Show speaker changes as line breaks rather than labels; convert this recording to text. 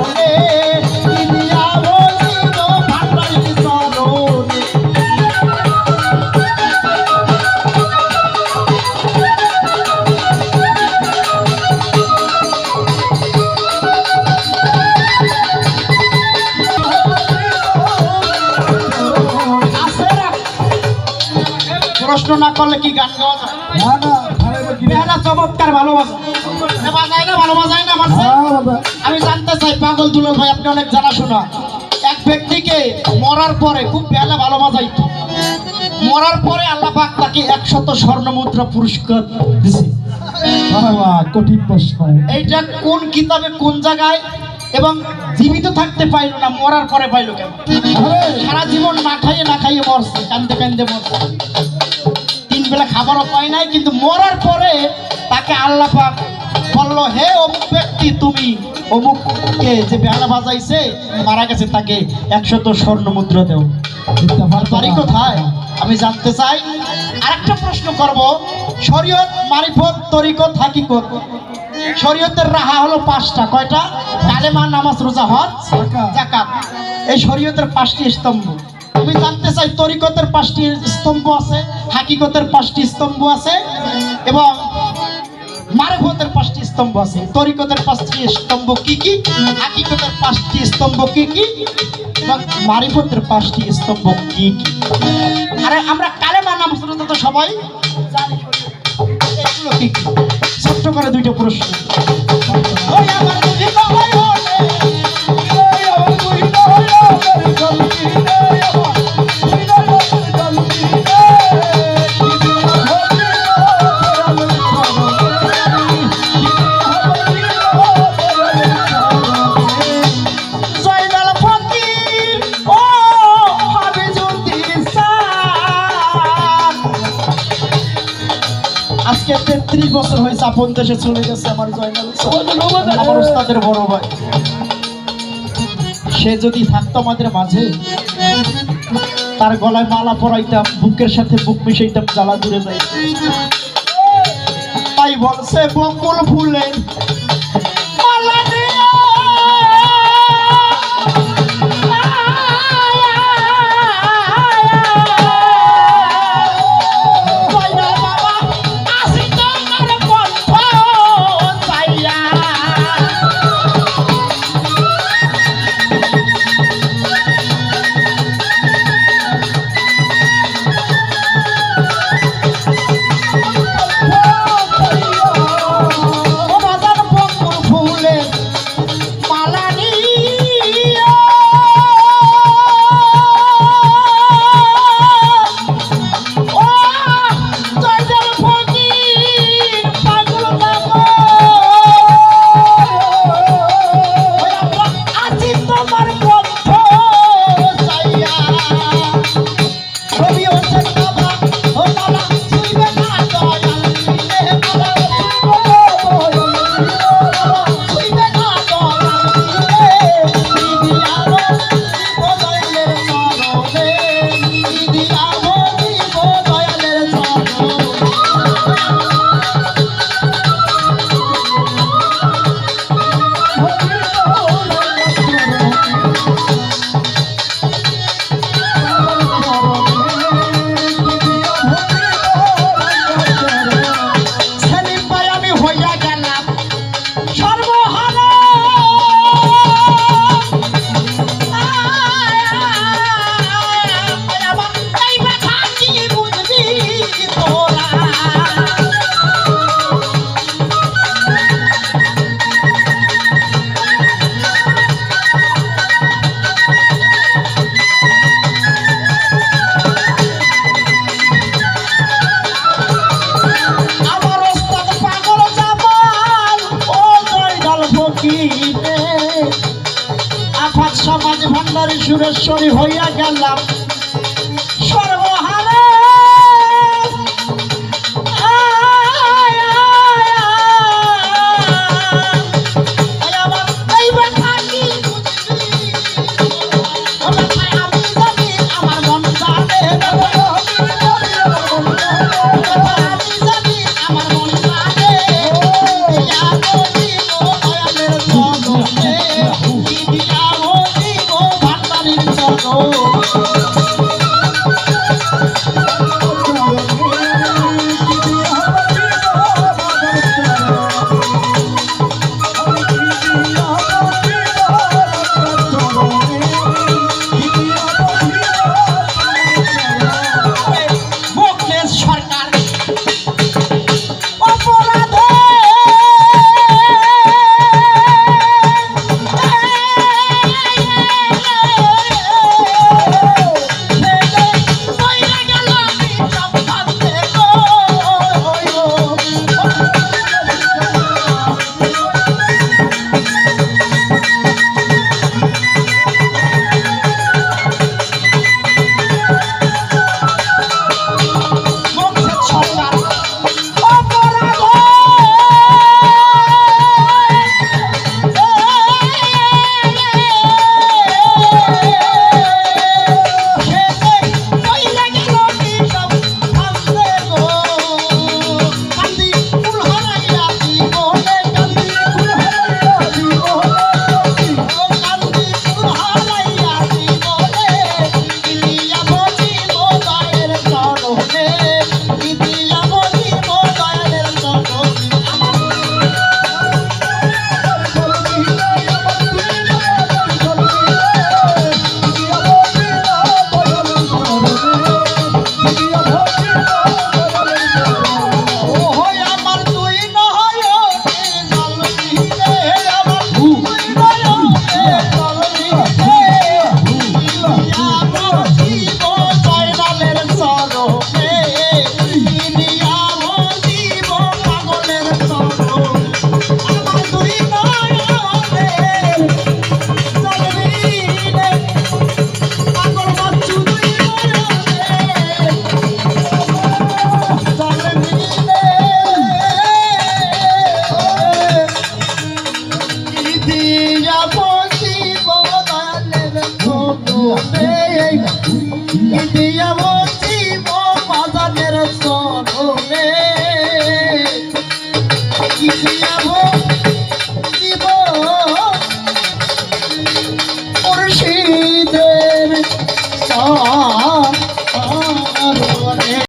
চরণে দিয়া বলিব ভান্ডারির চরণে। প্রশ্ন না করলে কি গান গাওয়া যায়? বেহালা চমৎকার ভালোবাসা বাজায় না, ভালো বাজায় না আমার। আমি জানতে চাই পাগল দুলাল ভাই, আপনি অনেক জানাশোনা। এক ব্যক্তিকে মরার পরে খুব বেহালা ভালো বাজাইতো, মরার পরে আল্লাহ পাক তাকে 100 স্বর্ণ মুদ্রা পুরস্কার দিছে। কঠিন প্রশ্ন। এইটা কোন কিতাবে কোন জায়গায়, এবং জীবিত থাকতে পাইল না, মরার পরে পাইল কেন? সারা জীবন না খাইয়ে মরছে, কান্দে কান্দে মরছে, 3 বেলা খাবারও পায় নাই, কিন্তু মরার পরে তাকে আল্লাহ পাক বলল, হে অমুক ব্যক্তি, তুমি অমুককে যে বেহালা বাজাইছে মারা গেছে, তাকে 100 স্বর্ণ মুদ্রা দেও। বাড়ি কোথায় আমি জানতে চাই। আরেকটা প্রশ্ন করব, শরীয়ত, মারিফত, তরিকত, হাকিকত। শরীয়তের রাহা হলো 5টা। কয়টা? কালেমা, নামাজ, রোজা, হজ, যাকাত। এই শরীয়তের 5টি স্তম্ভ। আমি জানতে চাই তরিকতের 5টি স্তম্ভ আছে, হাকিকতের 5টি স্তম্ভ আছে, এবং মারিফতের 5টি স্তম্ভ আছে। তরিকতের 5টি স্তম্ভ কি কি, হাকিকতের 5টি স্তম্ভ কি কি, এবং মারিফতের 5টি স্তম্ভ কি কি? আরে আমরা কালেমা, নামাজ, রোজা তো সবাই জানি, এগুলো কি কি? ছোট্ট করে 2টা প্রশ্ন। আজকে 33 বছর হয়েছে আপন দেশে চলে গেছে আমার জয়নাল, আমার উস্তাদের বড় ভাই। সে যদি থাকতো আমাদের মাঝে, তার গলায় মালা পরাইতাম, বুকের সাথে বুক মিশাইতাম, জ্বালা দূরে যাই। তাই বলছে বকুল ফুলের মালা দিয়ে সমাজ ভান্ডারী সুরেশ্বরী হইয়া গেলাম।